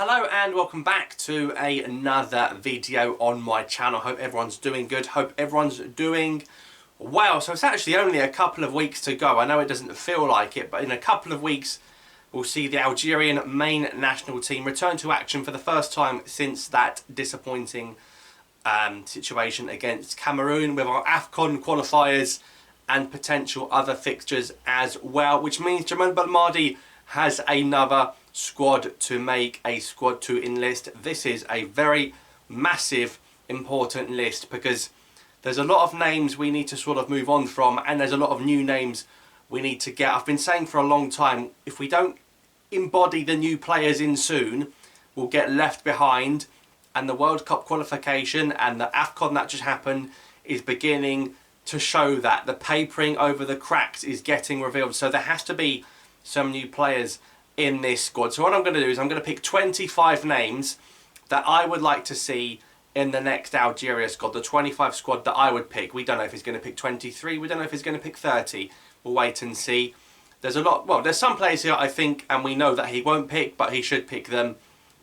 Hello and welcome back to another video on my channel. Hope everyone's doing good. Hope everyone's doing well. So it's actually only a couple of weeks to go. I know it doesn't feel like it, but in a couple of weeks we'll see the Algerian main national team return to action for the first time since that disappointing situation against Cameroon, with our AFCON qualifiers and potential other fixtures as well, which means Jamal Belmadi has another squad to make, a squad to enlist. This is a very massive, important list because there's a lot of names we need to sort of move on from, and there's a lot of new names we need to get. I've been saying for a long time, if we don't embody the new players in soon, we'll get left behind, and the World Cup qualification and the AFCON that just happened is beginning to show that. The papering over the cracks is getting revealed, so there has to be some new players in this squad. So what I'm going to do is I'm going to pick 25 names that I would like to see in the next Algeria squad, the 25 squad that I would pick. We don't know if he's going to pick 23, we don't know if he's going to pick 30. We'll wait and see. There's a lot, well, there's some players here I think, and we know that he won't pick, but he should pick them.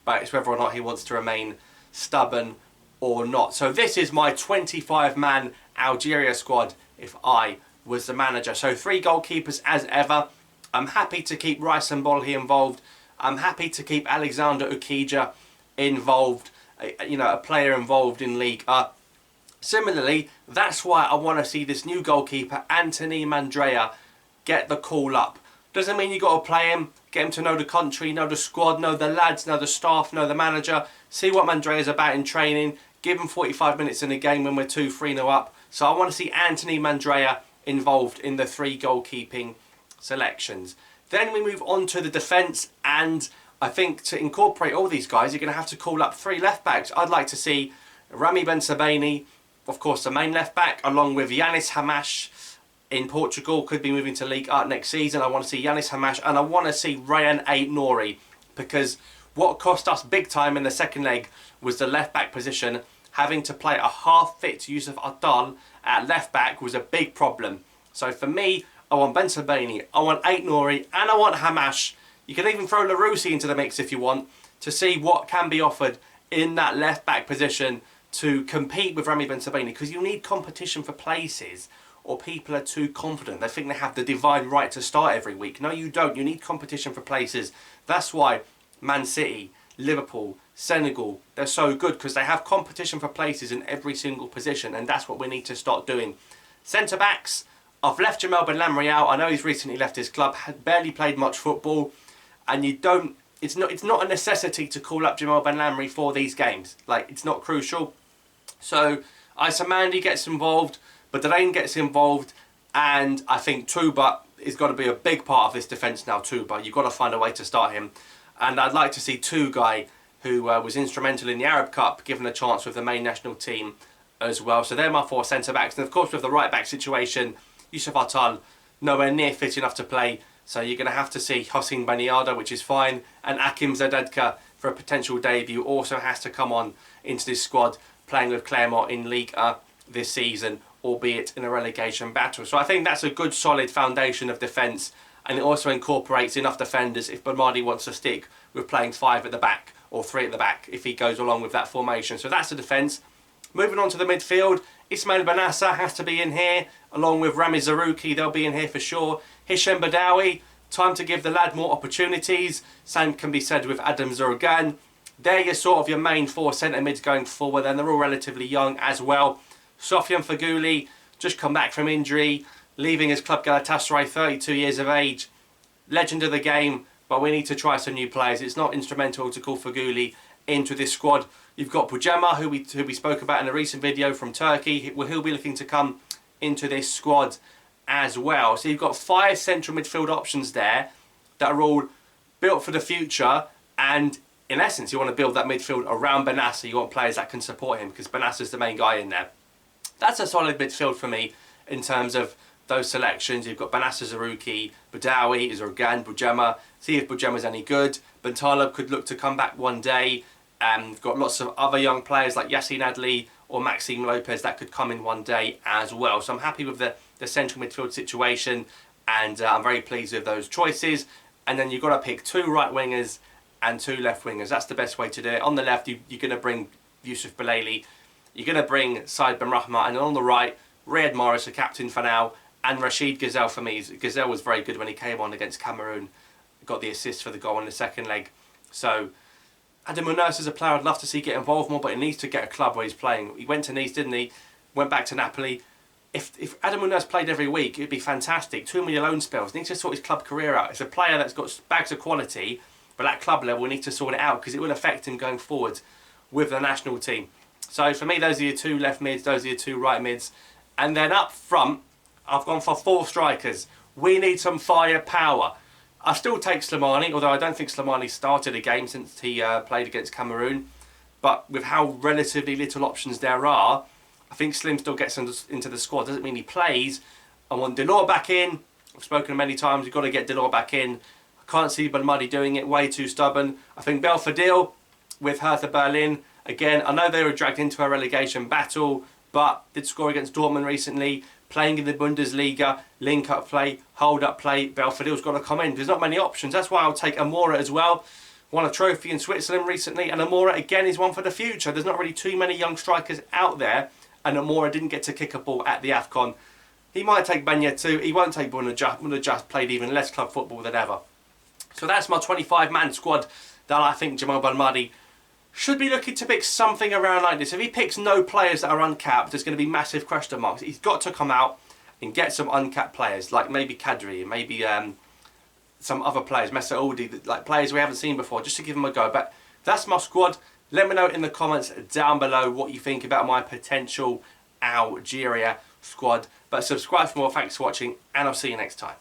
But it's whether or not he wants to remain stubborn or not. So this is my 25-man Algeria squad if I was the manager. So 3 goalkeepers as ever. I'm happy to keep Rice and Bolhi involved. I'm happy to keep Alexander Ukija involved, a player involved in League. Similarly, that's why I want to see this new goalkeeper, Anthony Mandrea, get the call up. Doesn't mean you got to play him, get him to know the country, know the squad, know the lads, know the staff, know the manager, see what Mandrea's about in training, give him 45 minutes in a game when we're 2-3-0 up. So I want to see Anthony Mandrea involved in the 3 goalkeeping selections. Then we move on to the defence, and I think to incorporate all these guys you're going to have to call up 3 left backs. I'd like to see Rami Bensebaini, of course the main left back, along with Yanis Hamash in Portugal, could be moving to League Art next season. I want to see Yanis Hamash, and I want to see Ryan Ait-Nouri, because what cost us big time in the second leg was the left back position. Having to play a half-fit Yusuf Atal at left back was a big problem. So for me, I want Bensebaini, I want Ait-Nouri, and I want Hamash. You can even throw Larousse into the mix if you want, to see what can be offered in that left back position to compete with Rami Bensebaini, because you need competition for places, or people are too confident. They think they have the divine right to start every week. No, you don't. You need competition for places. That's why Man City, Liverpool, Senegal, they're so good, because they have competition for places in every single position, and that's what we need to start doing. Centre backs, I've left Jamal Belmadi out. I know he's recently left his club, had barely played much football, and it's not a necessity to call up Jamal Belmadi for these games. Like, it's not crucial. So Isamandi gets involved, but Delaine gets involved, and I think Touba is got to be a big part of this defence now. Touba, you've got to find a way to start him, and I'd like to see Tougai, who was instrumental in the Arab Cup, given a chance with the main national team as well. So they're my 4 centre backs, and of course with the right back situation, Yusuf Atal nowhere near fit enough to play, so you're going to have to see Hossein Baniada, which is fine, and Akim Zadedka for a potential debut also has to come on into this squad, playing with Clermont in Ligue 1 this season, albeit in a relegation battle. So I think that's a good solid foundation of defence, and it also incorporates enough defenders if Belmadi wants to stick with playing 5 at the back or 3 at the back if he goes along with that formation. So that's the defence. Moving on to the midfield, Ismail Benassa has to be in here, along with Rami Zarouki. They'll be in here for sure. Hichem Badawi, time to give the lad more opportunities. Same can be said with Adam Zourgan. They're your sort of your main 4 centre mids going forward, and they're all relatively young as well. Sofiane Feghouli, just come back from injury, leaving his club Galatasaray, 32 years of age. Legend of the game, but we need to try some new players. It's not instrumental to call Feghouli into this squad. You've got Boudjemaa, who we spoke about in a recent video from Turkey. He'll be looking to come into this squad as well. So you've got 5 central midfield options there that are all built for the future, and in essence you want to build that midfield around Benassa. You want players that can support him, because Benassa's the main guy in there. That's a solid midfield for me in terms of those selections. You've got Benassa, Zarouki, Badawi, Zourgan, Boudjemaa. See if Boudjema's any good. Bentaleb could look to come back one day. We've got lots of other young players like Yassine Adli or Maxime Lopez that could come in one day as well. So I'm happy with the central midfield situation, and I'm very pleased with those choices. And then you've got to pick 2 right wingers and 2 left wingers. That's the best way to do it. On the left, you're going to bring Yusuf Belaili. You're going to bring Said Benrahma. And on the right, Riyad Mahrez, the captain for now, and Rashid Gazelle for me. Gazelle was very good when he came on against Cameroon. Got the assist for the goal in the second leg. So Adam Munoz is a player I'd love to see get involved more, but he needs to get a club where he's playing. He went to Nice, didn't he? Went back to Napoli. If Adam Munoz played every week, it'd be fantastic. Too many loan spells. He needs to sort his club career out. It's a player that's got bags of quality, but at club level, we need to sort it out because it will affect him going forward with the national team. So for me, those are your 2 left mids, those are your 2 right mids. And then up front, I've gone for 4 strikers. We need some firepower. I still take Slimani, although I don't think Slimani started a game since he played against Cameroon. But with how relatively little options there are, I think Slim still gets into the squad. Doesn't mean he plays. I want Delors back in. I've spoken many times, you've got to get Delors back in. I can't see Belmadi doing it, way too stubborn. I think Belfodil with Hertha Berlin. Again, I know they were dragged into a relegation battle, but did score against Dortmund recently. Playing in the Bundesliga, link-up play, hold-up play. Belfodil's got to come in. There's not many options. That's why I'll take Amora as well. Won a trophy in Switzerland recently, and Amora again is one for the future. There's not really too many young strikers out there, and Amora didn't get to kick a ball at the AFCON. He might take Banya too. He won't take Boudjemaa. Boudjemaa played even less club football than ever. So that's my 25-man squad that I think Jamal Belmadi should be looking to pick something around like this. If he picks no players that are uncapped, there's going to be massive question marks. He's got to come out and get some uncapped players, like maybe Kadri, maybe some other players, Messaoudi, like players we haven't seen before, just to give them a go. But that's my squad. Let me know in the comments down below what you think about my potential Algeria squad. But subscribe for more. Thanks for watching, and I'll see you next time.